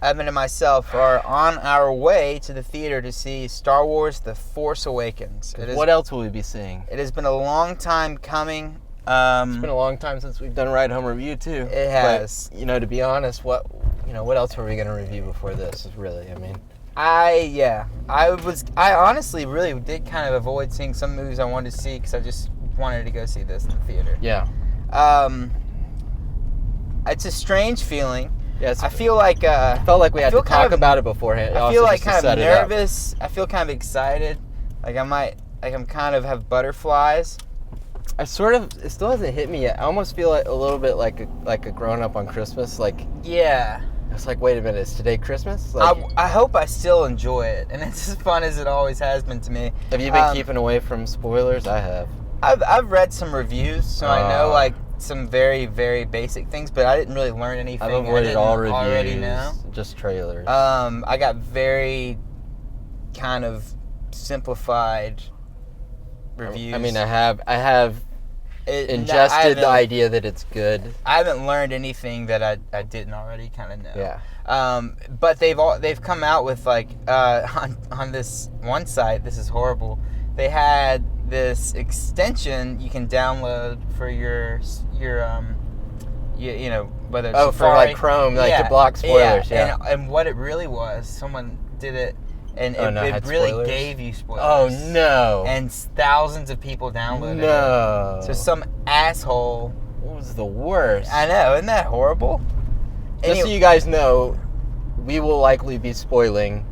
Evan and myself, are on our way to the theater to see Star Wars: The Force Awakens. What else will we be seeing? It has been a long time coming. It's been a long time since we've done a Ride Home review too. It has. But, to be honest, what else were we going to review before this? I honestly really did kind of avoid seeing some movies I wanted to see because I just wanted to go see this in the theater. Yeah. It's a strange feeling. Yeah, I feel like I felt like we had to talk about it beforehand. I feel like kind of nervous. I feel kind of excited. Like I'm kind of have butterflies. It still hasn't hit me yet. I almost feel like a little bit like a grown up on Christmas. Yeah. It's like, wait a minute, is today Christmas? I hope I still enjoy it, and it's as fun as it always has been to me. Have you been keeping away from spoilers? I have. I've read some reviews, so I know some very, very basic things, but I didn't really learn anything. I've avoided all reviews. Already know. Just trailers. I got very kind of simplified reviews. I mean, I have ingested the idea that it's good. I haven't learned anything that I didn't already kind of know. Yeah. But they've come out with on this one site. This is horrible. They had this extension you can download for your whether it's for Safari, Chrome, to block spoilers. Yeah. And what it really was, someone did it. And it really spoilers? gave you spoilers. Oh, no. And thousands of people downloaded it. So some asshole... It was the worst. I know. Isn't that horrible? Just so you guys know, we will likely be spoiling.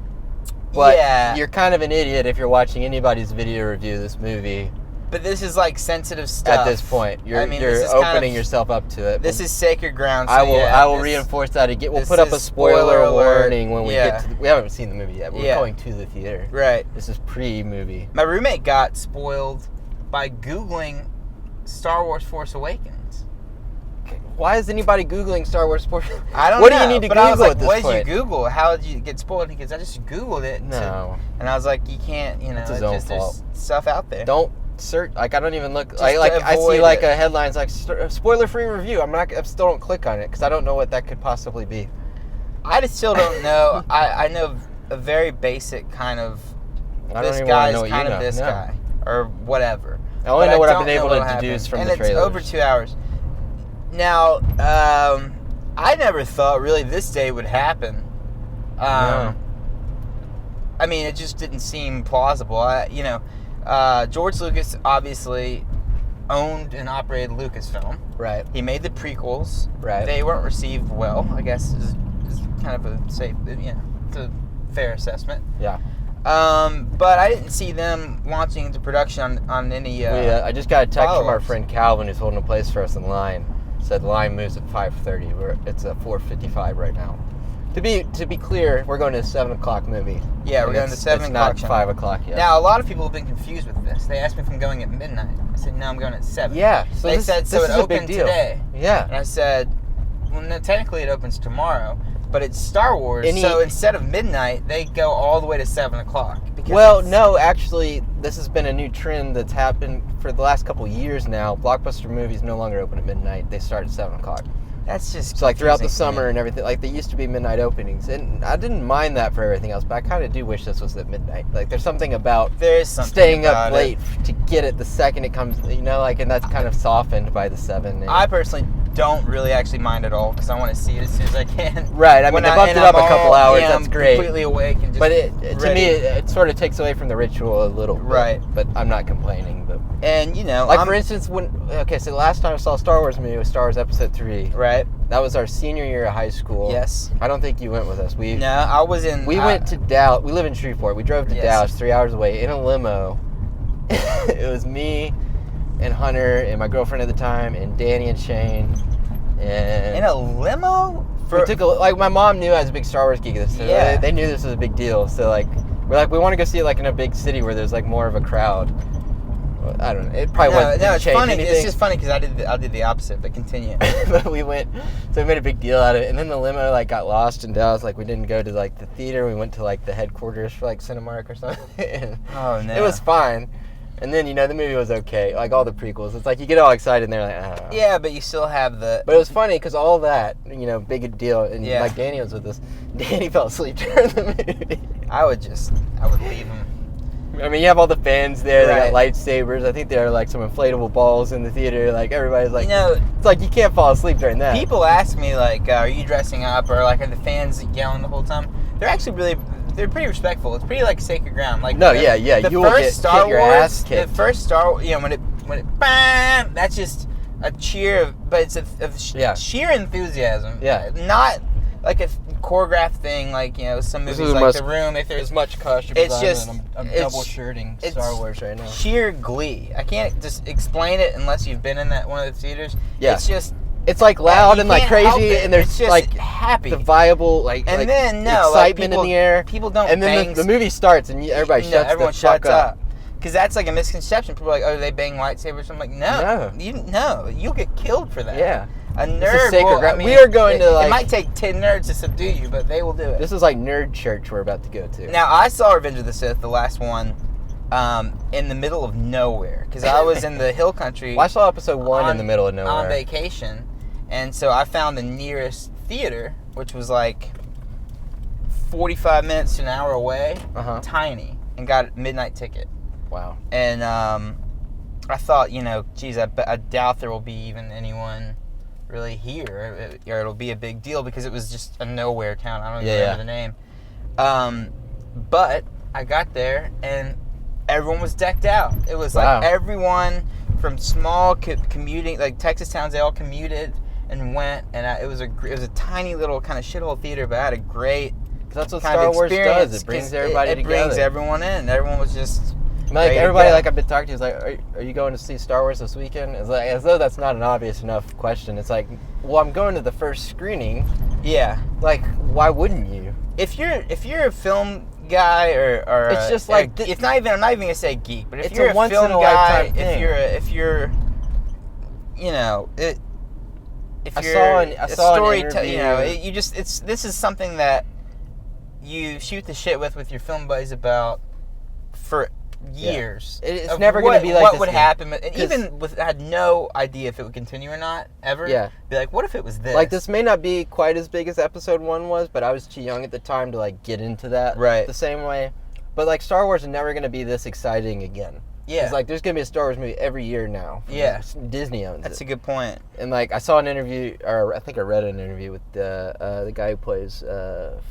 But you're kind of an idiot if you're watching anybody's video review of this movie. But this is sensitive stuff. At this point, you're opening yourself up to it. This is sacred ground. So I will reinforce that again. We'll put up a spoiler warning when we get to. We haven't seen the movie yet. We're going to the theater. Right. This is pre-movie. My roommate got spoiled by Googling Star Wars: Force Awakens. Why is anybody Googling Star Wars Force? I don't know. What do you need to Google I was like, at this point? What did you Google? How did you get spoiled? Because I just Googled it. No. And I was like, you can't. It's his own fault. There's stuff out there. Don't search. I don't even look. I see a headline's spoiler-free review. I still don't click on it because I don't know what that could possibly be. I just still don't know. I know a very basic kind of. This guy's kind of this guy or whatever. I only know what I've been able to deduce from the trailers. And it's over 2 hours. Now, I never thought really this day would happen. No. I mean, it just didn't seem plausible. George Lucas obviously owned and operated Lucasfilm. Right. He made the prequels. Right. They weren't received well, I guess is kind of a safe, it's a fair assessment. Yeah. But I didn't see them launching into production on any. I just got a text from our friend Calvin, who's holding a place for us in line. Said the line moves at 5:30. It's at 4:55 right now. To be clear, we're going to a 7:00 movie. Yeah, we're going to 7:00. It's not 5:00 yet. Now, a lot of people have been confused with this. They asked me if I'm going at midnight. I said, no, I'm going at 7. Yeah. So they said, so it opened today. Yeah. And I said, well, no, technically it opens tomorrow, but it's Star Wars, so instead of midnight, they go all the way to 7:00. Well, no, actually, this has been a new trend that's happened for the last couple years now. Blockbuster movies no longer open at midnight. They start at 7:00. That's just so throughout the summer and everything, they used to be midnight openings, and I didn't mind that for everything else, but I kind of do wish this was at midnight. There's something about staying up late to get it the second it comes, and that's kind of softened by the 7. I personally don't really actually mind at all because I want to see it as soon as I can. Right. I mean, they bumped it up a couple hours. That's great. Completely awake and just. But to me, it sort of takes away from the ritual a little. Right. But I'm not complaining. But for instance, so the last time I saw a Star Wars movie was Star Wars Episode 3. Right. That was our senior year of high school. Yes. I don't think you went with us. No, I was in. We went to Dallas. We live in Shreveport. We drove to Dallas, 3 hours away, in a limo. It was me and Hunter and my girlfriend at the time and Danny and Shane. And in a limo? We took my mom knew I was a big Star Wars geek. So they knew this was a big deal. So we want to go see it in a big city where there's more of a crowd. I don't know. It probably wasn't. No, it's funny. Anything. It's just funny because I did the opposite. But continue. But we went, so we made a big deal out of it. And then the limo got lost in Dallas. We didn't go to the theater. We went to the headquarters for Cinemark or something. Oh no. It was fine. And then, the movie was okay. Like, all the prequels. It's like, you get all excited and they're like, I don't know. Yeah, but you still have the... But it was funny because all that, big deal. And like Danny was with us. Danny fell asleep during the movie. I would leave him. I mean, you have all the fans there. Right. They got lightsabers. I think there are like some inflatable balls in the theater. Like, everybody's like, it's like you can't fall asleep during that. People ask me, like, are you dressing up? Or, like, are the fans yelling the whole time? They're actually they're pretty respectful. It's pretty, like, sacred ground. Like, no, yeah. The you first Star Wars, the first Star Wars, when it bam, that's just a cheer, but it's a sheer enthusiasm. Yeah. Not like a choreographed thing, like, some movies like The Room. If there's as much costume it's design, just, and I'm double shirting Star Wars right now. Sheer glee. I can't just explain it unless you've been in one of the theaters. Yeah. It's just... It's like loud and like crazy, and there's just like happy, the viable like excitement in the air. People don't. And then the movie starts, and everybody shuts up. Because that's like a misconception. People are like, "Oh, they bang lightsabers." I'm like, "No, you'll get killed for that." Yeah, a nerd. We are going to like. It might take 10 nerds to subdue you, but they will do it. This is like nerd church we're about to go to. Now, I saw Revenge of the Sith, the last one, in the middle of nowhere, because I was in the hill country. Well, I saw episode 1 in the middle of nowhere on vacation. And so I found the nearest theater, which was like 45 minutes to an hour away, tiny, and got a midnight ticket. Wow. And I thought, geez, I doubt there will be even anyone really here, or it'll be a big deal, because it was just a nowhere town. I don't even remember the name. But I got there, and everyone was decked out. It was like everyone from small commuting, like Texas towns, they all commuted and went, and it was a tiny little kind of shithole theater, but I had a great that's what Star Wars does. It brings everybody together. It brings everyone in. Everyone was just like everybody like I've been talking to is like, are you going to see Star Wars this weekend? It's like as though that's not an obvious enough question. It's like, well, I'm going to the first screening. Yeah. Like, why wouldn't you? If you're a film guy or it's just like it's not even. I'm not even gonna say geek, but if it's you're a once film in a guy, lifetime thing. if you're If I you're saw an interview. This is something that you shoot the shit with your film buddies about for years. Yeah. It's never going to be like what this would thing. happen, and even I had no idea if it would continue or not ever. Yeah, be like, what if it was this? Like, this may not be quite as big as episode 1 was, but I was too young at the time to like get into that the same way. But like, Star Wars is never going to be this exciting again. Yeah, it's like there's going to be a Star Wars movie every year now. Yeah, Disney owns it. That's a good point. And like, I saw an interview, or I think I read an interview with the guy who plays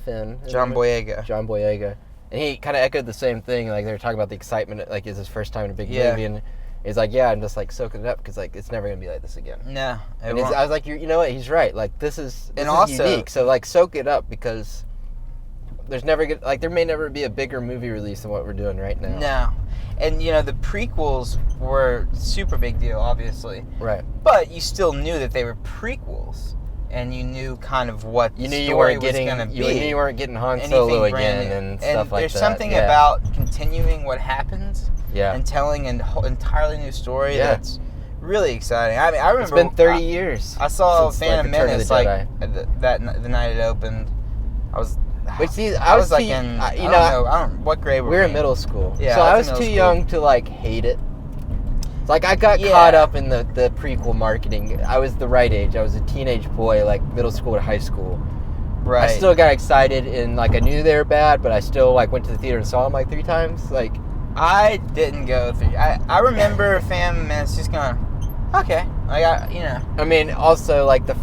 Finn. John Boyega. And he kind of echoed the same thing. Like, they were talking about the excitement, like, it's his first time in a big movie, and he's like, I'm just like soaking it up because like it's never gonna be like this again. No, I was like, you know what? He's right. Like, this is unique. So like, soak it up, because there may never be a bigger movie release than what we're doing right now. No, and the prequels were super big deal, obviously. Right. But you still knew that they were prequels. And you knew kind of what the story was going to be. You knew you weren't getting Han Solo again and stuff like that. There's something about continuing what happens and telling an entirely new story that's really exciting. I mean, I remember... It's been 30 years. I saw Phantom Menace the night it opened. I was like in... I don't know what grade we were in middle school. Yeah, so I was too young to like hate it. Like, I got caught up in the prequel marketing. I was the right age. I was a teenage boy, like middle school to high school. Right. I still got excited, and like I knew they were bad, but I still like went to the theater and saw them like 3 times. Like, I didn't go through. I remember Phantom Menace just going, okay, I mean, also like the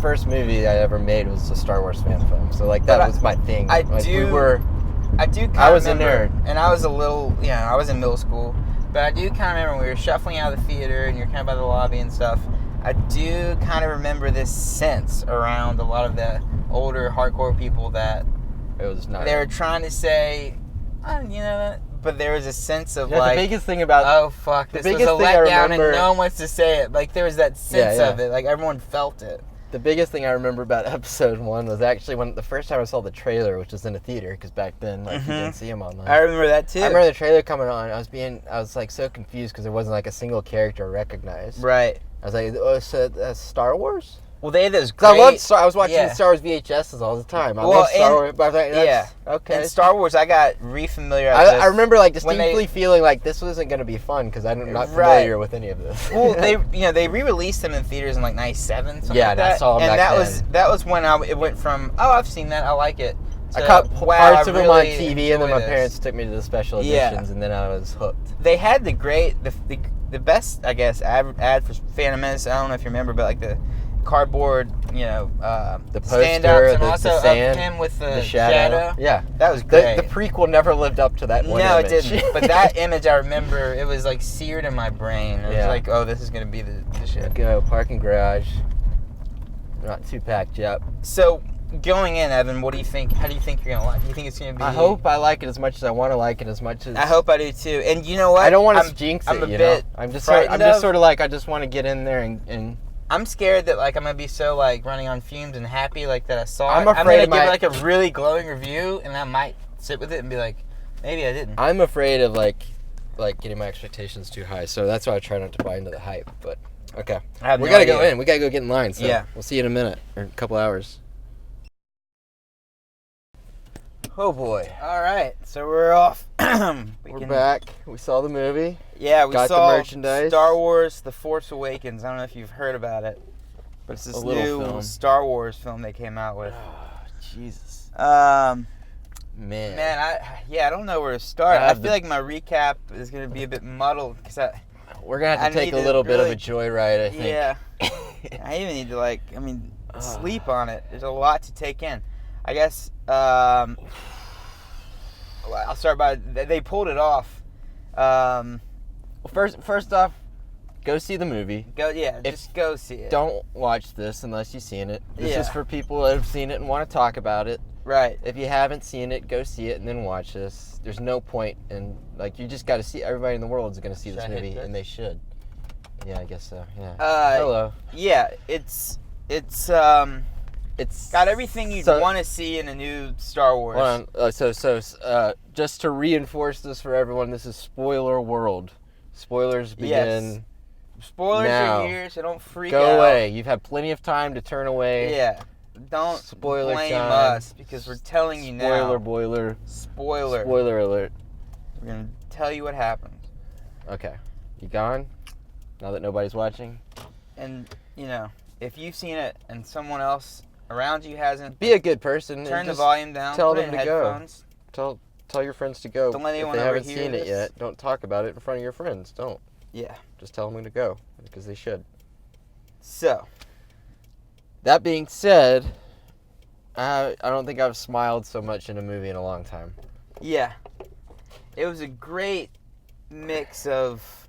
first movie I ever made was a Star Wars fan film, so like that was my thing. I was a nerd, and I was a little, I was in middle school. But I do kind of remember when we were shuffling out of the theater and you're kind of by the lobby and stuff, I do kind of remember this sense around a lot of the older hardcore people that it was not. They were trying to say, but there was a sense of the biggest thing about... Oh, fuck, this was a letdown and no one wants to say it. Like, there was that sense of it. Like, everyone felt it. The biggest thing I remember about episode 1 was actually the first time I saw the trailer, which was in a theater, because back then, like, you didn't see them online. I remember that too. I remember the trailer coming on. I was like so confused because there wasn't like a single character I recognized. Right. I was like, oh, so that's Star Wars? Well, they had those So great... I was watching Star Wars VHSs all the time. I love Star Wars. But okay. And Star Wars, I got re-familiarized. I remember like distinctly feeling like this wasn't going to be fun because I'm not familiar with any of this. Well, they re-released them in theaters in like '97. Yeah, like that. I saw them and back then. that was when it went from I've seen that, I like it. I caught parts of them on really TV, and then my parents took me to the special editions, and then I was hooked. They had the best, I guess, ad for Phantom Menace. I don't know if you remember, but like the cardboard, the poster, stand-ups, and also the sand, of him with the shadow. Yeah, that was great. The prequel never lived up to that one image. No, it didn't. But that image, I remember, it was like seared in my brain. It was like, oh, this is gonna be the shit. Go parking garage. Not too packed yet. So going in, Evan, what do you think? How do you think you're gonna like? Do you think it's gonna be? I hope I like it as much as I want to like it, as much as I hope I do too. And you know what? I don't want to jinx it. I'm a bit. I'm just sort of like I just want to get in there and. I'm scared that like I'm gonna be so like running on fumes and happy like that I saw I'm it. afraid I'm gonna give like a really glowing review, and I might sit with it and be like, maybe I didn't. I'm afraid of like getting my expectations too high, so that's why I try not to buy into the hype. But okay, we gotta go in. We gotta go get in line. So we'll see you in a minute or a couple hours. Oh boy! All right, so we're off. We're back. We saw the movie. Yeah, we got saw the merchandise. Star Wars: The Force Awakens. I don't know if you've heard about it, but it's this new film. Star Wars film they came out with. Oh, Jesus. Man, I don't know where to start. I feel like my recap is gonna be a bit muddled because we're gonna have to take a little bit of a joyride, I think. Yeah. I even need to sleep on it. There's a lot to take in. I guess I'll start by they pulled it off. Well, first off, go see the movie. Just go see it. Don't watch this unless you've seen it. This is for people that have seen it and want to talk about it. Right. If you haven't seen it, go see it and then watch this. There's no point in you just got to see. Everybody in the world is going to see this movie, and they should. Yeah, I guess so. Yeah. Hello. Yeah, it's got everything you'd want to see in a new Star Wars. Hold on. Just to reinforce this for everyone, this is spoiler world. Spoilers begin. Yes. Spoilers are here, so don't freak out. Go away. You've had plenty of time to turn away. Yeah. Don't blame us because we're telling you now. Spoiler alert. We're going to tell you what happened. Okay. You gone? Now that nobody's watching? And, if you've seen it and someone else around you hasn't, be a good person. Turn the volume down. Tell them to go. Tell your friends to go. Don't let anyone if they haven't overhear seen this. it yet. Don't talk about it in front of your friends. Don't. Yeah. Just tell them to go because they should. So, that being said, I don't think I've smiled so much in a movie in a long time. Yeah. It was a great mix of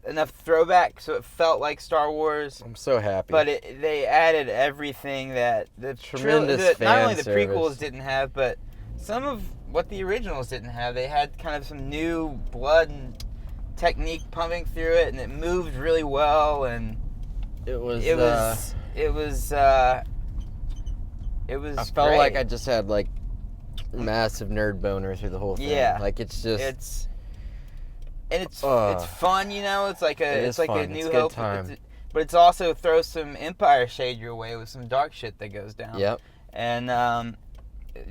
enough throwback so it felt like Star Wars. I'm so happy. But they added everything that not only the prequels didn't have, but some of what the originals didn't have. They had kind of some new blood and technique pumping through it, and it moved really well, and it was I felt great. like I just had massive nerd boner through the whole thing. Yeah. It's just it's fun, It's like a New Hope, time. But it's also throws some Empire shade your way with some dark shit that goes down. Yep. And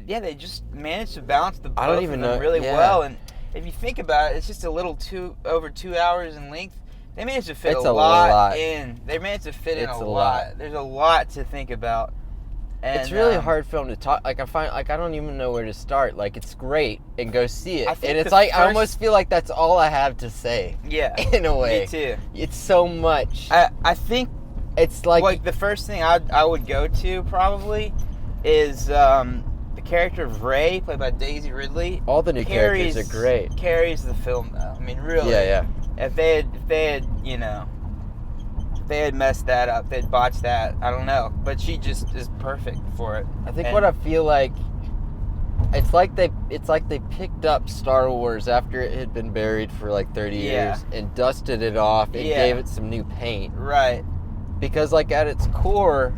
they just managed to balance the both of them really well. And if you think about it, it's just a little over 2 hours in length. They managed to fit a lot in. They managed to fit in a lot. There's a lot to think about. And, it's really a hard film to talk. I find I don't even know where to start. It's great, and go see it. And it's I almost feel like that's all I have to say. Yeah, in a way. Me too. It's so much. I think it's the first thing I would go to probably is the character of Rey, played by Daisy Ridley. All the new characters are great. Carries the film though. I mean, really. Yeah. If they had messed that up, they'd botched that. I don't know, but she just is perfect for it. I think what I feel like, it's like they picked up Star Wars after it had been buried for 30 years and dusted it off and gave it some new paint. Right. Because at its core,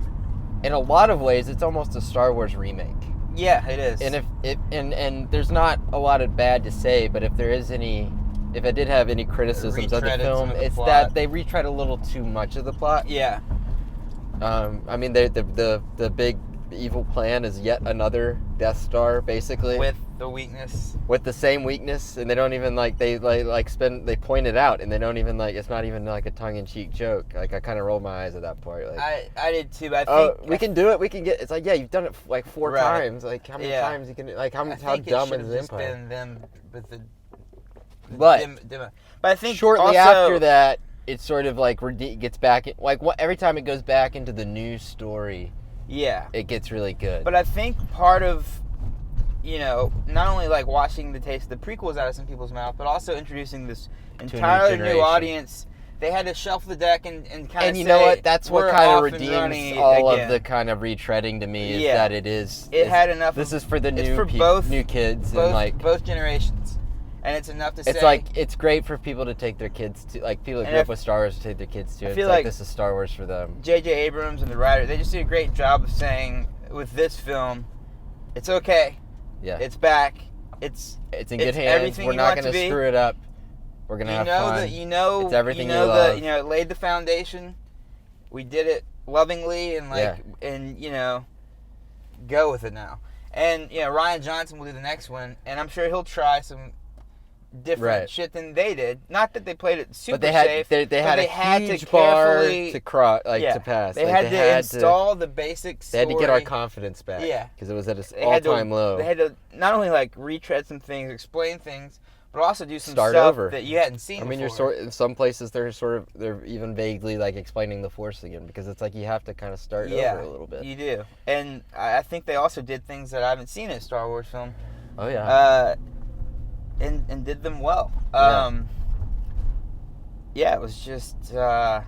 in a lot of ways, it's almost a Star Wars remake. Yeah, it is. And and there's not a lot of bad to say, but if I did have any criticisms of the film, it's that they retread a little too much of the plot. Yeah. I mean, the big evil plan is yet another Death Star, basically. With the weakness. With the same weakness, and they don't even they point it out, and they don't even it's not even like a tongue-in-cheek joke. Like, I kind of rolled my eyes at that part. Like, I did too. But I think we can do it. We can get. It's like, yeah, you've done it like 4 times. Like, how many times you can? Like, how dumb is the Empire? Been them with the but I think shortly also, after that, it sort of like gets back every time it goes back into the news story. Yeah, it gets really good. But I think part of, not only like washing the taste of the prequels out of some people's mouth, but also introducing this entirely new audience. They had to shuffle the deck and kind of say, and you know what? That's what kind of redeems all again. of the kind of retreading to me is that it had enough. This is for the new kids and both generations. And it's enough to say... It's like, it's great for people to take their kids to... Like, people that grew up with Star Wars to take their kids to. I feel like this is Star Wars for them. J.J. Abrams and the writer, they just did a great job of saying, with this film, it's okay. Yeah. It's back. It's in good hands. We're not going to screw it up. We're going to have fun. It's everything you love. It laid the foundation. We did it lovingly and, go with it now. And, Rian Johnson will do the next one, and I'm sure he'll try some different shit than they did. Not that they played it super safe. They had a huge bar to pass. They had to install the basic story. They had to get our confidence back. Yeah. Because it was at an all-time low. They had to not only retread some things, explain things, but also do some stuff over that you hadn't seen. I mean, before. in some places they're even vaguely explaining the Force again, because it's like you have to kind of start over a little bit. You do, and I think they also did things that I haven't seen in a Star Wars film. Oh yeah. And did them well. It was just the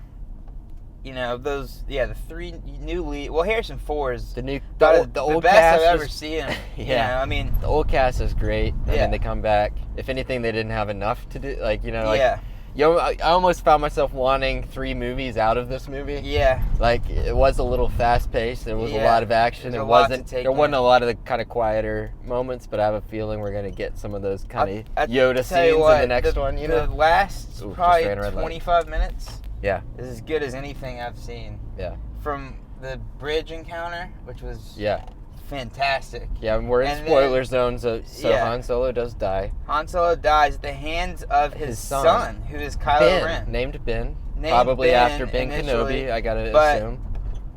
3 new lead. Well, Harrison Ford is the old best cast I've ever seen. Yeah, the old cast is great. I mean, they come back. If anything, they didn't have enough to do. I almost found myself wanting 3 movies out of this movie. Yeah. It was a little fast paced. There was a lot of action. There wasn't a lot of the kind of quieter moments, but I have a feeling we're gonna get some of those kind of Yoda scenes in the next one. The last probably 25 minutes. Yeah. Is as good as anything I've seen. Yeah. From the bridge encounter, which was fantastic. Yeah, we're in spoiler zone, so Han Solo does die. Han Solo dies at the hands of his son, who is Kylo Ren. Named Ben. Probably after Ben Kenobi, I gotta assume.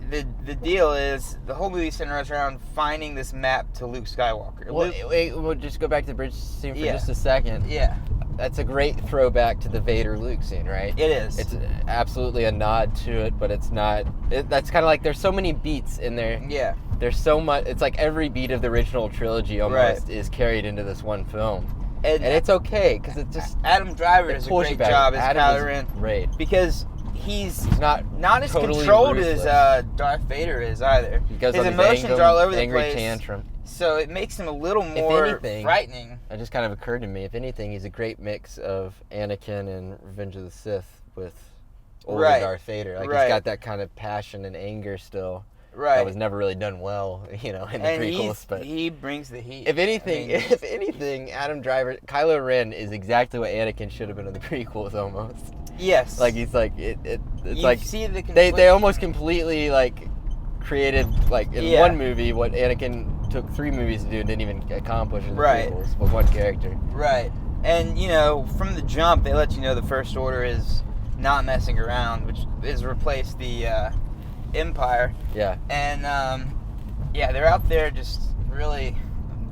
The deal is, the whole movie centers around finding this map to Luke Skywalker. We'll just go back to the bridge scene for just a second. Yeah. That's a great throwback to the Vader Luke scene, right? It is. It's absolutely a nod to it, but it's not. That's kind of like, there's so many beats in there. Yeah. There's so much. It's like every beat of the original trilogy almost is carried into this one film. And it's okay, because it just... Adam Driver does a great job as Kylo Ren. Great. Because he's not as totally controlled ruthless as Darth Vader is either. His emotions are all over the place. Tantrum. So it makes him a little more frightening. It just kind of occurred to me, if anything, he's a great mix of Anakin and Revenge of the Sith with older Darth Vader. He's got that kind of passion and anger still. Right. That was never really done well, in the prequels. But he brings the heat. If anything, Adam Driver, Kylo Ren is exactly what Anakin should have been in the prequels almost. Yes. He's like it's see the they almost completely created in one movie what Anakin took 3 movies to do and didn't even accomplish in the prequels with one character. Right. And from the jump they let you know the First Order is not messing around, which has replaced the Empire. Yeah. And they're out there just really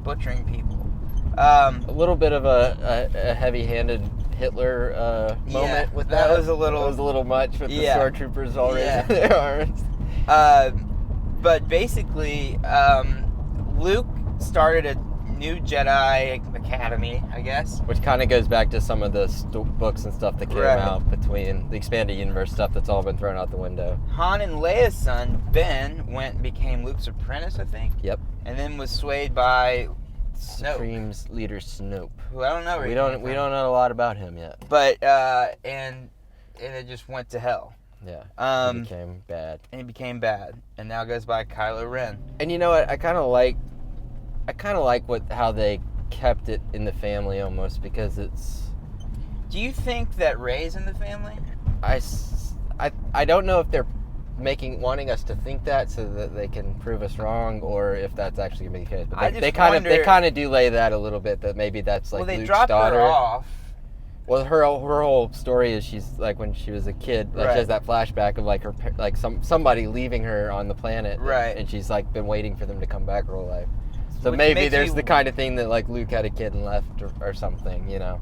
butchering people. A little bit of a heavy-handed Hitler moment with that. That was a little much with the stormtroopers all raising their arms. But basically, Luke started a new Jedi Academy, I guess. Which kind of goes back to some of the books and stuff that came out between the expanded universe stuff that's all been thrown out the window. Han and Leia's son, Ben, became Luke's apprentice, I think. Yep. And then was swayed by Supreme's leader Snoke. Who I don't know. We don't know a lot about him yet. But and it just went to hell. Yeah. He became bad. And he became bad, and now goes by Kylo Ren. And you know what? I kind of like how they kept it in the family almost, because it's... Do you think that Rey's in the family? I don't know if they're wanting us to think that so that they can prove us wrong, or if that's actually gonna be the case. But they kind of do lay that a little bit, that maybe that's like Luke's daughter. Well, they dropped her off. Well, her whole story is she's like, when she was a kid, like, she has that flashback of like her somebody leaving her on the planet, right? And she's like been waiting for them to come back her whole life. So maybe there's the kind of thing that like Luke had a kid and left, or something, you know.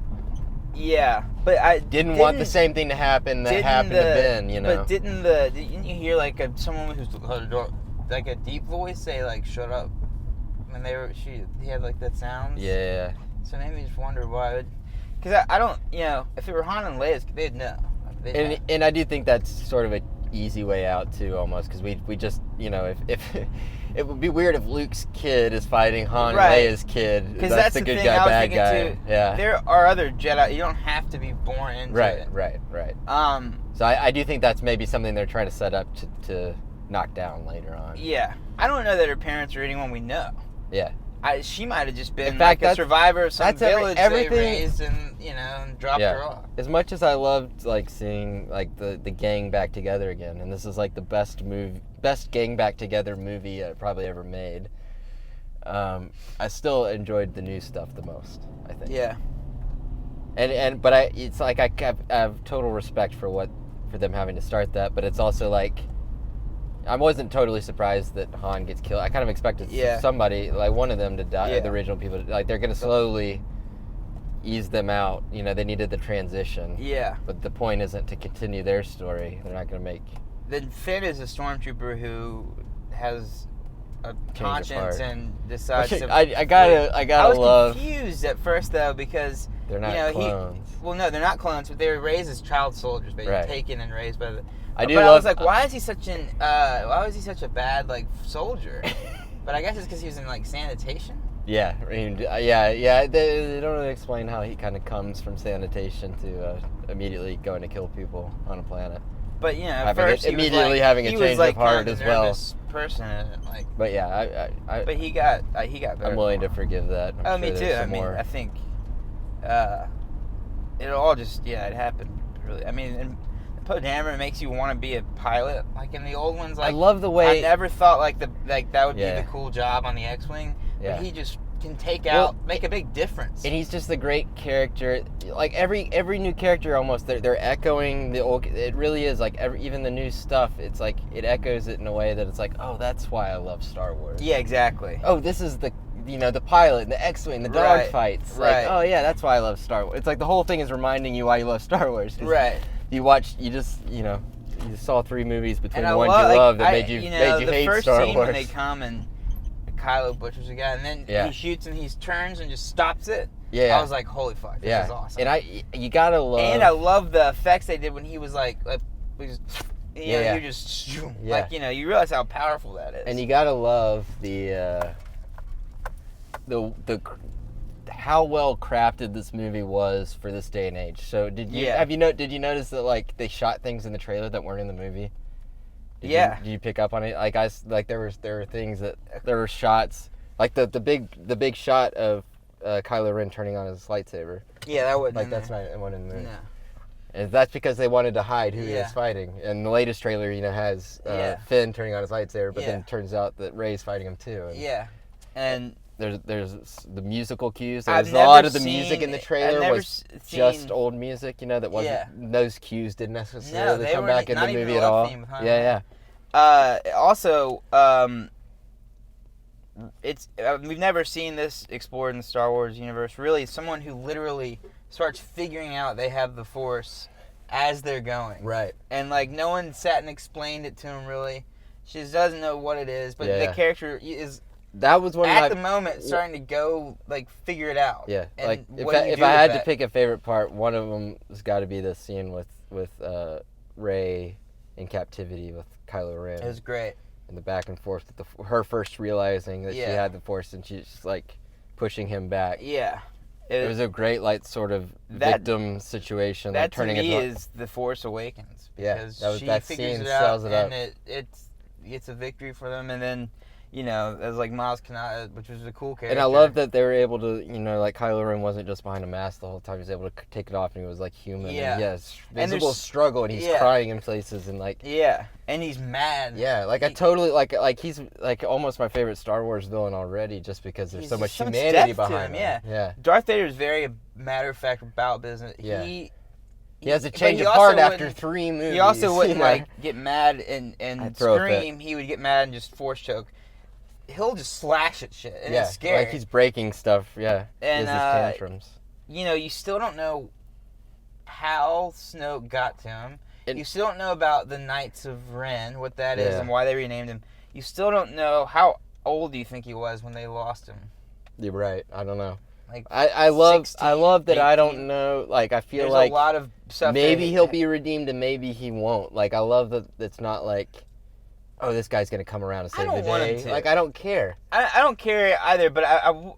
Yeah, but I didn't want the same thing to happen that happened to Ben, you know. But didn't you hear like someone who's like a deep voice say like "shut up" when he had like that sound? Yeah. So maybe me just wonder why. Because I don't, you know, if it were Han and Leia, they'd know. And I do think that's sort of an easy way out too, almost, because we just, you know, if it would be weird if Luke's kid is fighting Han and Leia's kid. Because that's the the good thing guy, I was bad thinking guy. too. Yeah. There are other Jedi. You don't have to be born into it. Right. So I do think that's maybe something they're trying to set up to knock down later on. Yeah. I don't know that her parents or anyone we know. Yeah. She might have just been like a survivor of some village everything, they raised and dropped her off. As much as I loved like seeing like the gang back together again, and this is like the best gang back together movie probably ever made. I still enjoyed the new stuff the most, I think. Yeah. But it's like I have total respect for them having to start that, but it's also like, I wasn't totally surprised that Han gets killed. I kind of expected somebody, like one of them, to die. Yeah. The original people, like they're going to slowly ease them out. You know, they needed the transition. Yeah. But the point isn't to continue their story. They're not going to make. Then Finn is a stormtrooper who has a conscience and decides to. I gotta love. I was confused at first though, because they're not clones. No, they're not clones, but they were raised as child soldiers, but taken and raised by the. I was like, why is he such a bad like soldier? But I guess it's because he was in like sanitation. Yeah, yeah. They don't really explain how he kind of comes from sanitation to immediately going to kill people on a planet. But you know, at first immediately having a change of heart as well. Person, and, like. But yeah, but he got better. I'm willing to forgive that. Me too. I mean, I think it all just it happened really. I mean, and Poe Dameron makes you want to be a pilot, like in the old ones. Like, I love the way I never thought that would be the cool job on the X-wing. Yeah. But he just can make a big difference. And he's just a great character. Like every new character, almost they're echoing the old. It really is like even the new stuff. It's like it echoes it in a way that it's like, oh, that's why I love Star Wars. Yeah, exactly. Oh, this is the pilot and the X-wing, the dog fights. Right. Like, oh yeah, that's why I love Star Wars. It's like the whole thing is reminding you why you love Star Wars. Right. You saw 3 movies between the ones you love that made you hate Star Wars. The first scene when they come and Kylo butchers the guy, and then he shoots and he turns and just stops it. Yeah. I was like, holy fuck, this is awesome. And you gotta love. And I love the effects they did when he was like you just like you realize how powerful that is. And you gotta love the how well crafted this movie was for this day and age. So did you notice that like they shot things in the trailer that weren't in the movie? Did you pick up on it? Like there were shots like the big shot of Kylo Ren turning on his lightsaber. Yeah, that wasn't like that's not one in the movie. No. And that's because they wanted to hide who he was fighting. And the latest trailer, has Finn turning on his lightsaber, but then it turns out that Rey's fighting him too. And there's the musical cues. There's a lot of the music in the trailer was just old music, that wasn't. Those cues didn't necessarily come back in the movie at all. Theme, huh? Also, it's we've never seen this explored in the Star Wars universe. Really, someone who literally starts figuring out they have the Force as they're going. Right. And like no one sat and explained it to him really. She just doesn't know what it is, but the character is. That was one at the moment starting to go like figure it out. Yeah, like if I had to pick a favorite part, one of them has got to be the scene with Rey in captivity with Kylo Ren. It was great. And the back and forth with her first realizing that she had the Force and she's like pushing him back. Yeah, it was a great like sort of victim situation. That like, turning to me is the Force Awakens because that she figures scene it out sells it up. and it's a victory for them, and then. you know, as like Miles Kanata, which was a cool character. And I love that they were able to, you know, like Kylo Ren wasn't just behind a mask the whole time. He was able to take it off and he was like human. Yeah. And yes, And visible struggle and he's crying in places and like. Yeah, and he's mad. Yeah, like I totally like he's like almost my favorite Star Wars villain already, just because there's so much humanity behind him. Yeah. Darth Vader is very matter of fact about business. Yeah. He has a change of heart after 3 movies. He also wouldn't like get mad and scream. He would get mad and just force choke. He'll just slash at shit, and it's scary. Like he's breaking stuff. Yeah, and he has his tantrums. You know, you still don't know how Snoke got to him. You still don't know about the Knights of Ren, what that is, and why they renamed him. You still don't know how old do you think he was when they lost him. You're right. I don't know. Like I love that 18. I don't know. Like I feel there's like a lot of stuff. Maybe he'll be redeemed and maybe he won't. Like I love that it's not like, oh, this guy's gonna come around and save the day. Like I don't care. I don't care either. But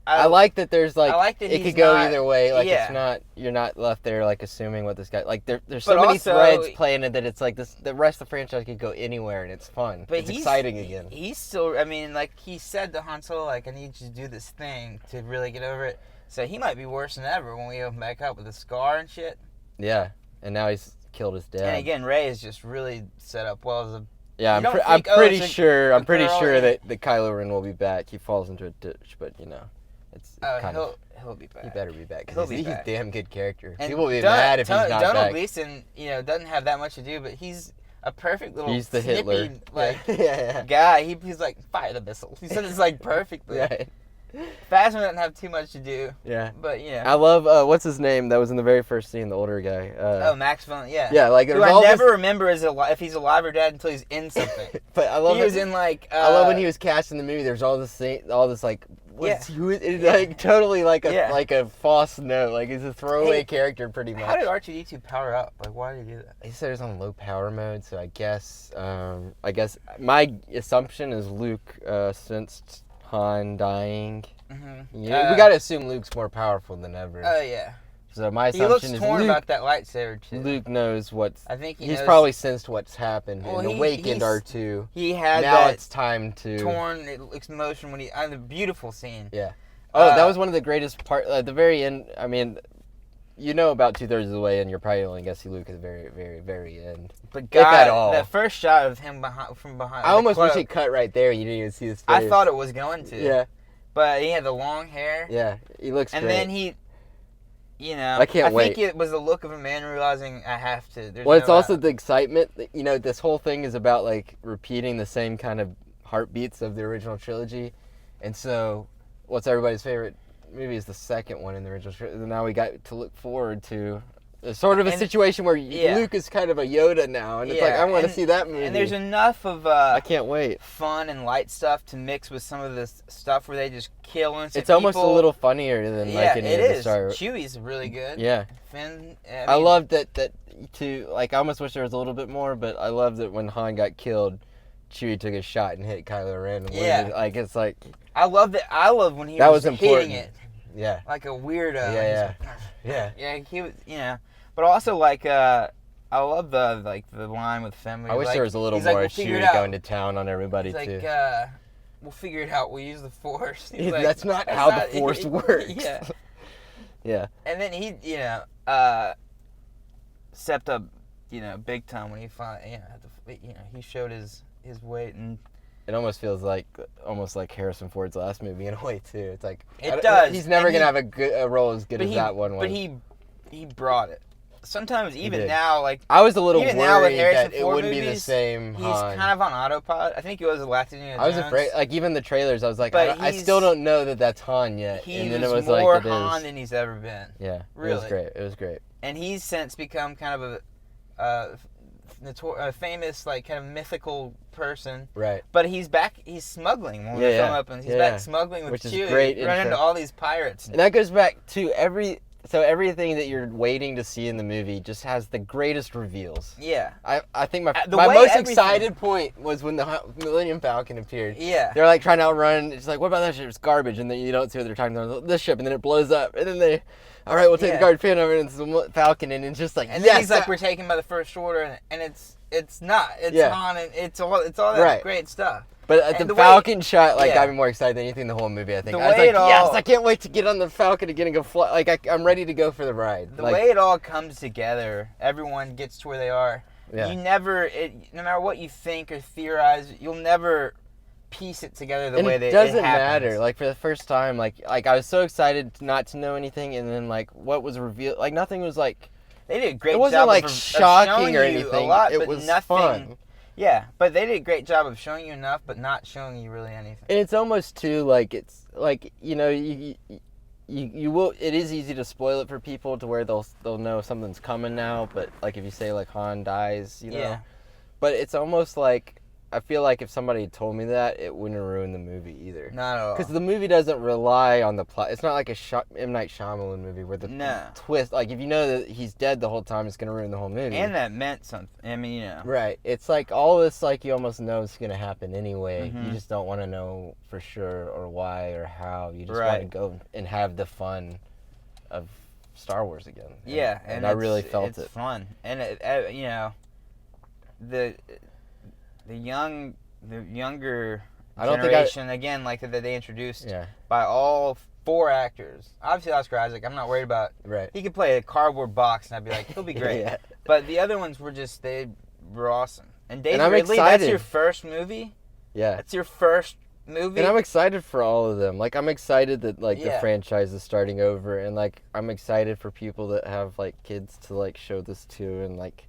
I like that there's like, that it could go either way. Like it's not, you're not left there like assuming what this guy, like there's so many threads playing it that it's like this. The rest of the franchise could go anywhere and it's fun. But it's exciting again. He's still. I mean, like he said to Han Solo, like I need you to do this thing to really get over it. So he might be worse than ever when we open back up with a scar and shit. Yeah, and now he's killed his dad. And again, Rey is just really set up well as a. Yeah, I'm pretty sure that Kylo Ren will be back. He falls into a ditch, but you know, it's kind of. He'll be back. He better be back. He's a damn good character. And people will be mad if he's not back. Donald Gleason, you know, doesn't have that much to do, but he's a perfect little. He's the snippy, Hitler, like guy. He's like fire the missile. He said it's like perfectly. Right. Phasma doesn't have too much to do. Yeah. But, you know. I love, what's his name? That was in the very first scene, the older guy. Max von, yeah. Yeah, like... Who I never remember if he's alive or dead until he's in something. But I love he was in, like... I love when he was cast in the movie, there's all this, like... Like, totally like a false note. Like, he's a throwaway character, pretty much. How did R2-D2 power up? Like, why did he do that? He said it was on low power mode, so I guess my assumption is Luke sensed Han dying. Mm-hmm. Yeah, we gotta assume Luke's more powerful than ever. Oh yeah. So my assumption is torn about that lightsaber too. Luke knows what's. I think he's probably sensed what's happened and awakened R2. He had now it's time to torn emotion when he. The beautiful scene. Yeah. Oh, that was one of the greatest part. At the very end, I mean, you know, about 2/3 of the way, and you're probably only gonna see Luke at the very, very, very end. But God, if at all. That first shot of him from behind. I almost wish he cut right there. You didn't even see his face. I thought it was going to. Yeah. But he had the long hair. Yeah, he looks great. And then he, you know, I can't wait. I think it was the look of a man realizing I have to. Well, it's also the excitement. You know, this whole thing is about like repeating the same kind of heartbeats of the original trilogy, and so what's everybody's favorite movie is the second one in the original trilogy. Now we got to look forward to. It's sort of a situation where Luke is kind of a Yoda now, and it's like I want to see that movie. And there's enough of I can't wait. Fun and light stuff to mix with some of this stuff where they just kill innocent It's almost a little funnier than like any of the Star Wars. Chewie's really good. Yeah. Finn. I love that too. Like I almost wish there was a little bit more, but I love that when Han got killed, Chewie took a shot and hit Kylo Ren. And like it's like. I love that. I love when he was hitting it. Yeah. Like a weirdo. Yeah. Yeah. He was. You know. But also, like, I love the line with Finn. I wish there was a little more Chewie going to town on everybody, too. Like, we'll figure it out. We'll use the Force. That's not how the Force works. Yeah. Yeah. And then he, stepped up, big time when he finally, he showed his weight and... It almost feels like Harrison Ford's last movie in a way, too. It's like... It does. He's never going to have a role as good as that one was. But he brought it. Sometimes even now, like I was a little worried now with that it wouldn't be the same. He's kind of on autopilot. I think he was the last Indiana Jones. I was afraid, like even the trailers. I was like, I still don't know that that's Han yet. And then it was more like, Han than he's ever been. Yeah, really, it was great. And he's since become kind of a famous, like kind of mythical person. Right. But he's back. He's smuggling when the film opens. He's back smuggling with Chewie. Great. Running into all these pirates. And that goes back to everything that you're waiting to see in the movie just has the greatest reveals. Yeah. I think my most excited point was when the Millennium Falcon appeared. Yeah. They're like trying to outrun. It's like, what about that ship? It's garbage. And then you don't see what they're talking about. This ship. And then it blows up. And then all right, we'll take the guard pin over and it's the Falcon. And it's just like, and then he's like, we're taken by the First Order. And it's not. It's Han and it's all that great stuff. But And the the way- Falcon shot, like, yeah. got me more excited than anything the whole movie, I think. The I was way like, it all- yes, I can't wait to get on the Falcon again and go fly. Like, I'm ready to go for the ride. The like, way it all comes together, everyone gets to where they are. Yeah. You never, no matter what you think or theorize, you'll never piece it together the way that it doesn't it happens. matter. Like, for the first time, like I was so excited not to know anything, and then, like, what was revealed, like, nothing was, like, They did a great it job wasn't, like, of shocking showing or you anything. a lot, it but was nothing. fun. Yeah, but they did a great job of showing you enough, but not showing you really anything. And it's almost too, like, it's like, you know, you will. It is easy to spoil it for people to where they'll know something's coming now. But like if you say like Han dies, you know. Yeah. But it's almost like I feel like if somebody had told me that, it wouldn't ruin the movie either. Not at all. Because the movie doesn't rely on the plot. It's not like a M. Night Shyamalan movie where the No. twist, like if you know that he's dead the whole time, it's gonna ruin the whole movie. And that meant something. I mean, you know. Right. It's like all this, like you almost know it's gonna happen anyway. Mhm. You just don't want to know for sure or why or how. You just Right. want to go and have the fun of Star Wars again. Yeah, and I really felt it's it. fun, and you know, the younger I don't think generation again, like that they introduced Yeah. by all 4 actors. Obviously, Oscar Isaac, I'm not worried about. Right. He could play a cardboard box, and I'd be like, he'll be great. Yeah. But the other ones were just they were awesome. And Daisy I'm Ridley, excited. that's your first movie. Yeah. That's your first movie. And I'm excited for all of them. Like I'm excited that like the Yeah. franchise is starting over, and like I'm excited for people that have like kids to like show this to, and like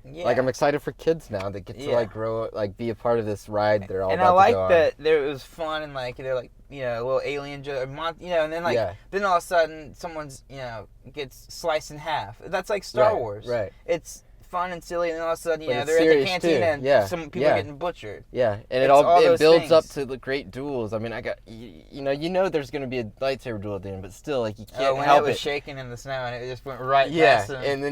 yeah. like I'm excited for kids now that get to Yeah. like grow, like be a part of this ride. They're all and about I like to go that there it was fun and like they're like you know a little alien joke, you know, and then like Yeah. then all of a sudden someone's you know gets sliced in half. That's like Star Right, Wyou right. It's fun and silly, and then all of a sudden you But know it's they're at the serious, cantina too. and Yeah, some people yeah. are getting butchered. Yeah, and It's all it those builds up things. to the great duels. I mean, I got you know there's gonna be a lightsaber duel at the end, but still like you Oh, can't when help it was it. shaking in the snow and it just went right Yeah, past them. and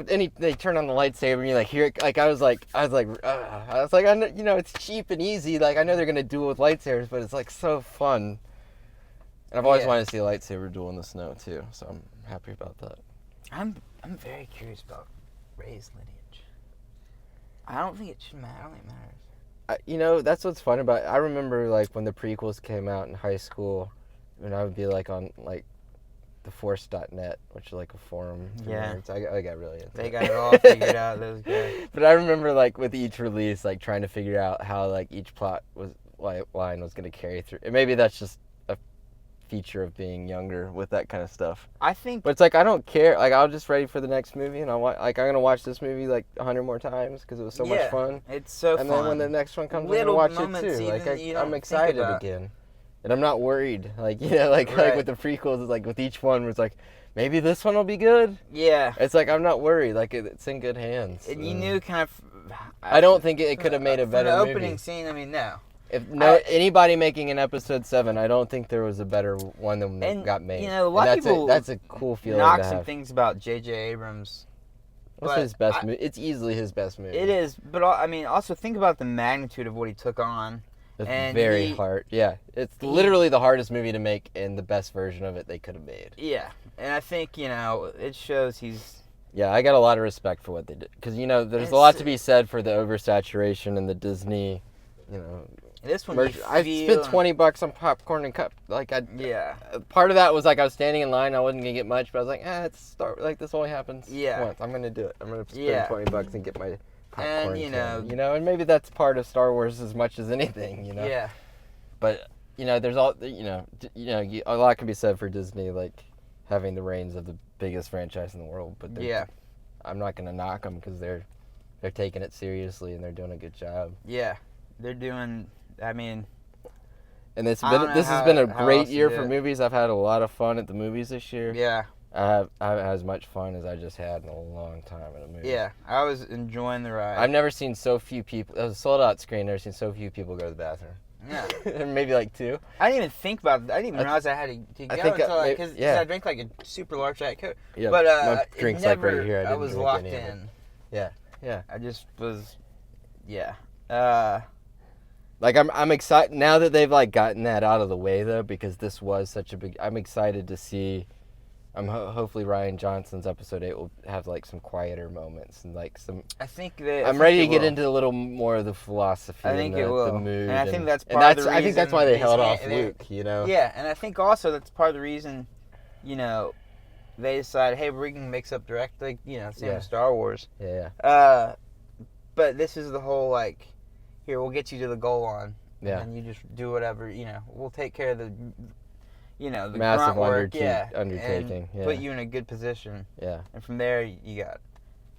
then they turn on the lightsaber and you like hear it. Like I was like I know, you know, it's cheap and easy. Like I know they're gonna duel with lightsabers, but it's like so fun. And I've always Yeah. wanted to see a lightsaber duel in the snow too, so I'm happy about that. I'm very curious about Rey's lineage. I don't think it should matter. I don't think it matters. You know, that's what's fun about it. I remember like when the prequels came out in high school, and I would be like on like theforce.net, which is like a forum for Yeah. nerds. I got really into They it. got it all figured out. Those guys. But I remember like with each release, like trying to figure out how like each plot line was going to carry through. And maybe that's just a feature of being younger with that kind of stuff. I think. But it's like I don't care. Like I'm just ready for the next movie, and I'm gonna watch this movie like 100 more times because it was so much fun. It's so fun. And then when the next one comes, Little I'm gonna watch moments it too. Like even you don't I'm think excited about. again, and I'm not worried. Like you know, like Right. with the prequels, it's like with each one, where it's like maybe this one will be good. Yeah. It's like I'm not worried. Like it's in good hands. And you knew kind of. I don't think it could have made a from better the movie. opening scene. I mean, no. If anybody making an episode 7, I don't think there was a better one than And, got made. you know, a lot And of people that's a cool feeling Knock to some have. things about J.J. Abrams. What's but his best movie? It's easily his best movie. It is, but I mean, also think about the magnitude of what he took on. It's and very hard. Yeah, it's literally the hardest movie to make, and the best version of it they could have made. Yeah, and I think you know it shows he's. Yeah, I got a lot of respect for what they did, because you know there's a lot to be said for the oversaturation and the Disney, you know. This one, merch. I spent $20 on popcorn and cup. Like Yeah. Part of that was like I was standing in line. I wasn't gonna get much, but I was like, this only happens Yeah. once. I'm gonna do it. I'm gonna spend Yeah. $20 and get my popcorn. And, you can, know, and maybe that's part of Star Wars as much as anything, you know. Yeah. But you know, there's all a lot can be said for Disney, like having the reins of the biggest franchise in the world. But Yeah. I'm not gonna knock them because they're taking it seriously and they're doing a good job. Yeah. They're doing. I mean. And this I don't know has been a how great else to year do for it. movies. I've had a lot of fun at the movies this year. Yeah. I haven't had as much fun as I just had in a long time at a movie. Yeah. I was enjoying the ride. I've never seen so few people. It was a sold out screen. Never seen so few people go to the bathroom. Yeah. Maybe like 2. I didn't even think about it. I didn't even realize I had to go I think until maybe- because I drank like a super large Diet Coke. Yeah, But my drink's like never, right here. I didn't was drink locked any of it. in. Yeah. I just was. Yeah. Like I'm excited now that they've like gotten that out of the way though, because this was such a big. I'm excited to see hopefully Ryan Johnson's episode 8 will have like some quieter moments and like some. I think I'm ready to get into a little more of the philosophy. I think and it will. the mood. And I think that's part of the reason. I think that's why they held off Luke. You know. Yeah, and I think also that's part of the reason. You know, they decided, hey, we can mix up direct, like, you know, same with Star Wars. Yeah. But this is the whole like, here, we'll get you to the goal line. Yeah. And you just do whatever, you know, we'll take care of the, you know, the massive grunt work, undertaking. And put you in a good position. Yeah. And from there, you got it.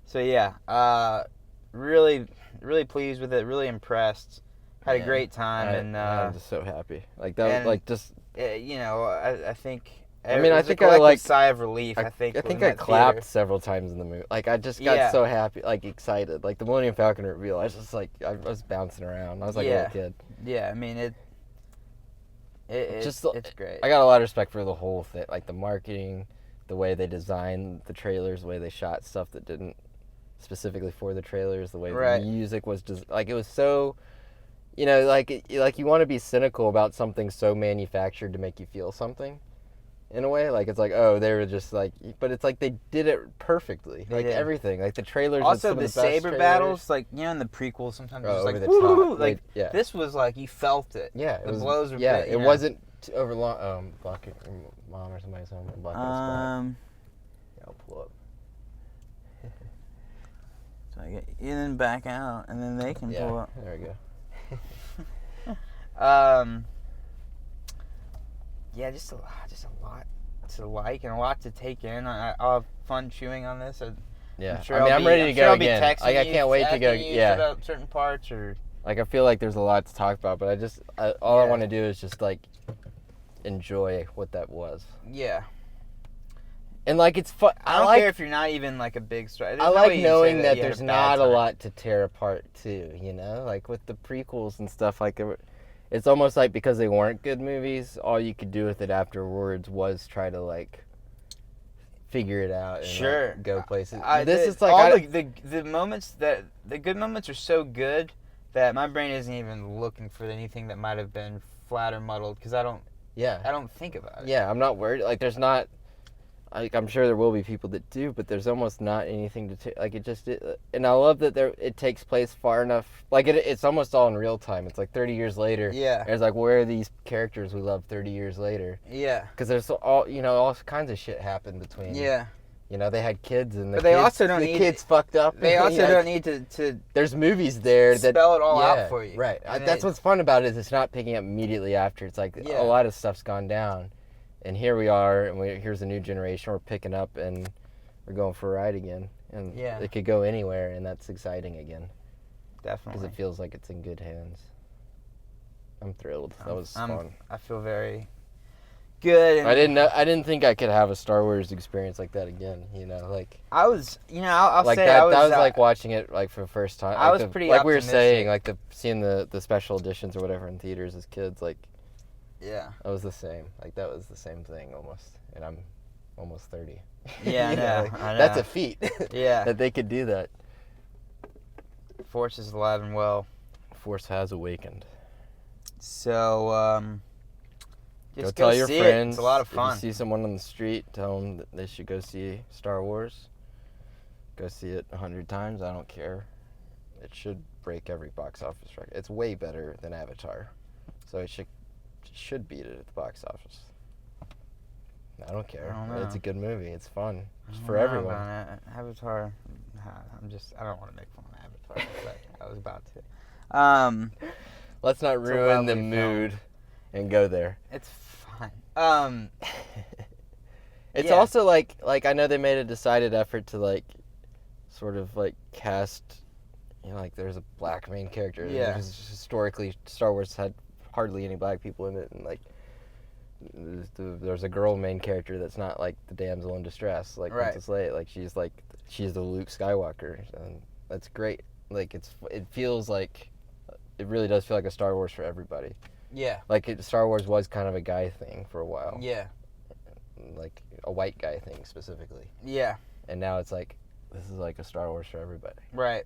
So, yeah, really, really pleased with it, really impressed. Had a great time. I'm just so happy. Like, that, like, just... you know, I think... I mean, I think I like sigh of relief. I think I clapped several times in the movie. Like I just got so happy, like excited. Like the Millennium Falcon reveal, I was just like I was bouncing around. I was like a little kid. Yeah, I mean it's great. I got a lot of respect for the whole thing, like the marketing, the way they designed the trailers, the way they shot stuff that didn't specifically for the trailers, the way the music was like it was so. You know, like you want to be cynical about something so manufactured to make you feel something. In a way, like it's like, oh, they were just like, but it's like they did it perfectly, like everything, like the trailers. Also, the saber battles, like in the prequels, sometimes it's like, woo, like this was like you felt it. Yeah, the blows were. Yeah, it wasn't over long. Blocking mom or somebody's home. Blocking yeah, I'll pull up. So I get in and back out, and then they can pull up. There we go. Yeah, just a lot to like and a lot to take in. I'll have fun chewing on this. I'm ready to go again. Like I can't wait to go. About certain parts or. Like I feel like there's a lot to talk about, but all I want to do is just like enjoy what that was. Yeah. And like it's fun. I don't care if you're not even like a big star. I like knowing that there's not a lot to tear apart too. You know, like with the prequels and stuff like. It's almost like because they weren't good movies, all you could do with it afterwards was try to like figure it out and like, go places. The moments that the good moments are so good that my brain isn't even looking for anything that might have been flat or muddled because I don't think about it. Yeah, I'm not worried. Like there's not. Like I'm sure there will be people that do, but there's almost not anything to like it just. And I love that it takes place far enough. Like it's almost all in real time. It's like 30 years later. Yeah. It's like where are these characters we love 30 years later? Yeah. Because there's all kinds of shit happened between. Yeah. You know they had kids and but they also don't need kids fucked up. They also don't need to. There's movies there that spell it all out for you. Right. That's what's fun about it is it's not picking up immediately after. It's like a lot of stuff's gone down. And here we are, and here's a new generation. We're picking up, and we're going for a ride again. And it could go anywhere, and that's exciting again. Definitely. Because it feels like it's in good hands. I'm thrilled. That was fun. I feel very good. And I didn't think I could have a Star Wars experience like that again. You know, like I was. You know, I'll like say that. I was, that was like watching it like for the first time. I was pretty like we were optimistic. saying, like seeing the special editions or whatever in theaters as kids, like. Yeah. That was the same. Like, that was the same thing almost. And I'm almost 30. Yeah, I know. That's a feat. Yeah. That they could do that. Force is alive and well. Force has awakened. So, just go tell your friends. It's a lot of fun. If you see someone on the street, tell them that they should go see Star Wars. Go see it 100 times. I don't care. It should break every box office record. It's way better than Avatar. So it should beat it at the box office. I don't care. It's a good movie. It's fun. It's for everyone. Avatar. I don't want to make fun of Avatar, but I was about to. Let's not ruin the mood and go there. It's fun. It's also like I know they made a decided effort to like sort of like cast, you know, like there's a black main character. Yeah. Because historically Star Wars had hardly any black people in it, and like there's a girl main character that's not like the damsel in distress, like Princess Leia. Like she's the Luke Skywalker, and that's great. Like it feels like it really does feel like a Star Wars for everybody. Yeah. Like Star Wars was kind of a guy thing for a while. Yeah. Like a white guy thing specifically. Yeah. And now it's like this is like a Star Wars for everybody. Right.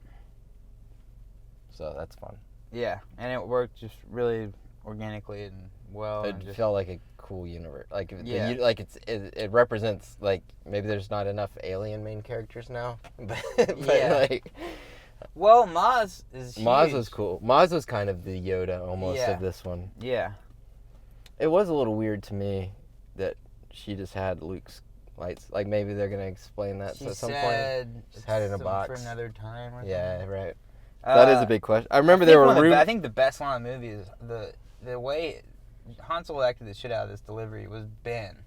So that's fun. Yeah, and it worked just really organically and well. It felt like a cool universe. Like, Yeah. it represents, like, maybe there's not enough alien main characters now. but Yeah. like... Well, Maz is huge. Maz was cool. Maz was kind of the Yoda almost Yeah. of this one. Yeah. It was a little weird to me that she just had Luke's lights. Like, maybe they're going to explain that at some point. Just had it in a box. For another time or something. Yeah, right. That is a big question. I remember there were I think the best line in the movie is the way Han Solo acted the shit out of this delivery was Ben.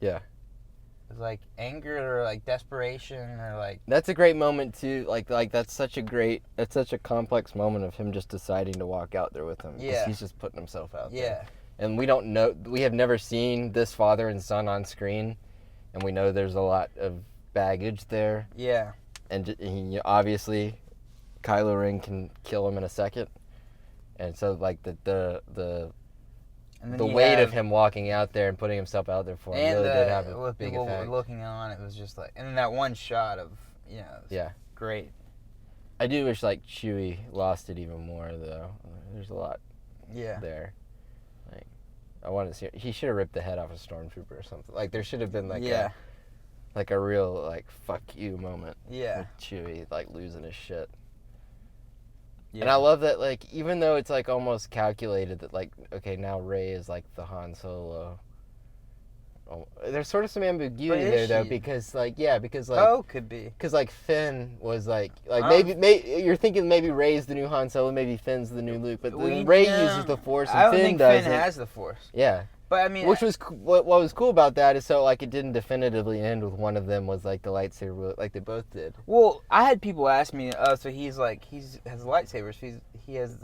Yeah. It was like anger or like desperation or like... That's a great moment too. Like that's such a complex moment of him just deciding to walk out there with him. Yeah. He's just putting himself out there. Yeah. And we have never seen this father and son on screen, and we know there's a lot of baggage there. Yeah. And obviously, Kylo Ren can kill him in a second, and so like the weight of him walking out there and putting himself out there for him really did have a big people effect. Looking on, it was just like, and then that one shot of great. I do wish like Chewie lost it even more though. There's a lot there. Like, I wanted to see. He should have ripped the head off a stormtrooper or something. Like there should have been like a real like fuck you moment. Yeah. With Chewie like losing his shit. Yeah. And I love that, like, even though it's, like, almost calculated that, like, okay, now Rey is, like, the Han Solo. Oh, there's sort of some ambiguity there, though, because, like... Oh, could be. Because, like, Finn was, like maybe you're thinking maybe Rey's the new Han Solo, maybe Finn's the new Luke, but Rey uses the Force and Finn doesn't. I don't think Finn has the Force. Yeah. But I mean, which was what was cool about that is so like it didn't definitively end with one of them was like the lightsaber like they both did. Well, I had people ask me, so he's has lightsabers. He has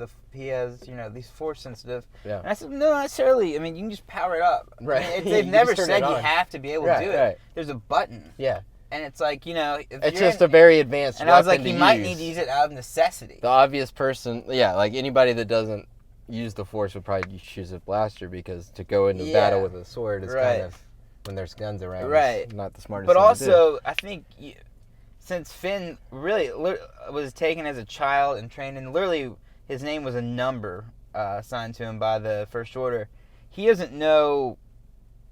these Force sensitive. Yeah. And I said no, not necessarily. I mean, you can just power it up. Right. I mean, they've never said you have to be able to do it. Right. There's a button. Yeah. And it's like it's just a very advanced. And I was like, you might need to use it out of necessity. The obvious person, like anybody that doesn't use the Force would probably choose a blaster because to go into battle with a sword is kind of when there's guns around. Right. Not the smartest. But thing also, to do. I think since Finn really was taken as a child and trained, and literally his name was a number assigned to him by the First Order, he doesn't know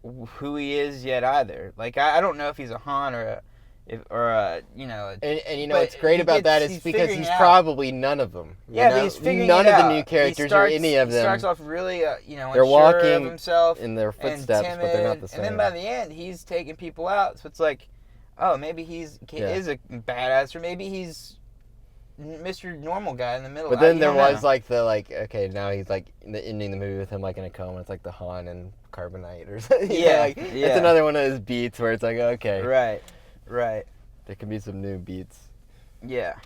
who he is yet either. Like I don't know if he's a Han or what's great about that is because he's probably none of them. But he's figuring none it of out. the new characters or any of them. He starts off really, they're unsure walking of himself in their footsteps, timid, but they're not the same. And then by the end, he's taking people out. So it's like, oh, maybe is a badass, or maybe he's Mr. Normal guy in the middle. But then there was okay, now he's like ending the movie with him like in a coma. It's like the Han and Carbonite or something. It's another one of those beats where it's like, okay, right. There can be some new beats. Yeah.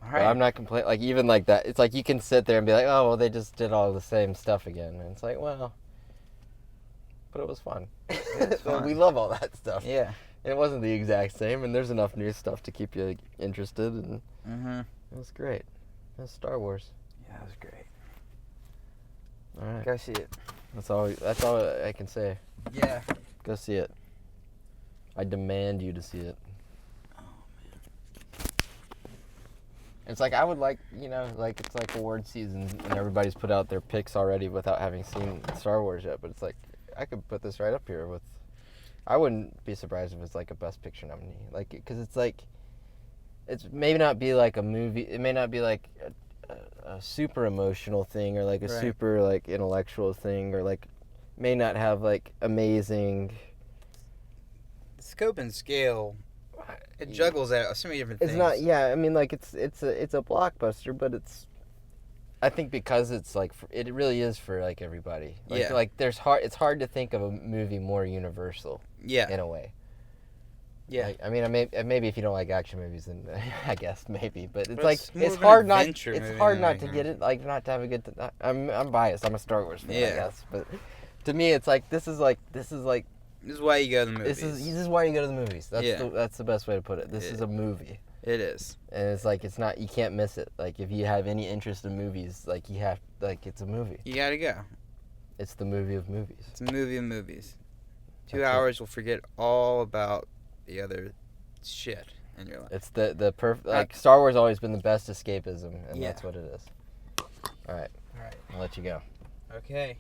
All right. But I'm not complaining. Like even like that, it's like you can sit there and be like, oh well, they just did all the same stuff again, and it's like, well, but it was fun. We love all that stuff. Yeah. And it wasn't the exact same, and there's enough new stuff to keep you interested, and it was great. It was Star Wars. Yeah, it was great. All right. Go see it. That's all I can say. Yeah. Go see it. I demand you to see it. Oh man. It's like I would like it's like award season and everybody's put out their picks already without having seen Star Wars yet. But it's like I could put this right up here with. I wouldn't be surprised if it's like a Best Picture nominee, like because it's like, it's may not be like a movie. It may not be like a super emotional thing or like a super like intellectual thing or like may not have like amazing. Scope and scale, it juggles out so many different things. It's not, I mean, like it's a blockbuster, but it's, I think because it's like it really is for like everybody. Like, like it's hard to think of a movie more universal. Yeah. In a way. Yeah. Like, I mean, maybe if you don't like action movies, then I guess maybe, but it's it's hard not to get it, like not to have a good. I'm biased. I'm a Star Wars fan, I guess, but to me, it's like this is why you go to the movies. This is why you go to the movies. That's the best way to put it. This is a movie. It is. And it's like it's not, you can't miss it. Like if you have any interest in movies, like you have, like it's a movie. You gotta go. It's the movie of movies. It's a movie of movies. 2 hours will forget all about the other shit in your life. It's the perfect, like Star Wars has always been the best escapism, and that's what it is. All right. I'll let you go. Okay.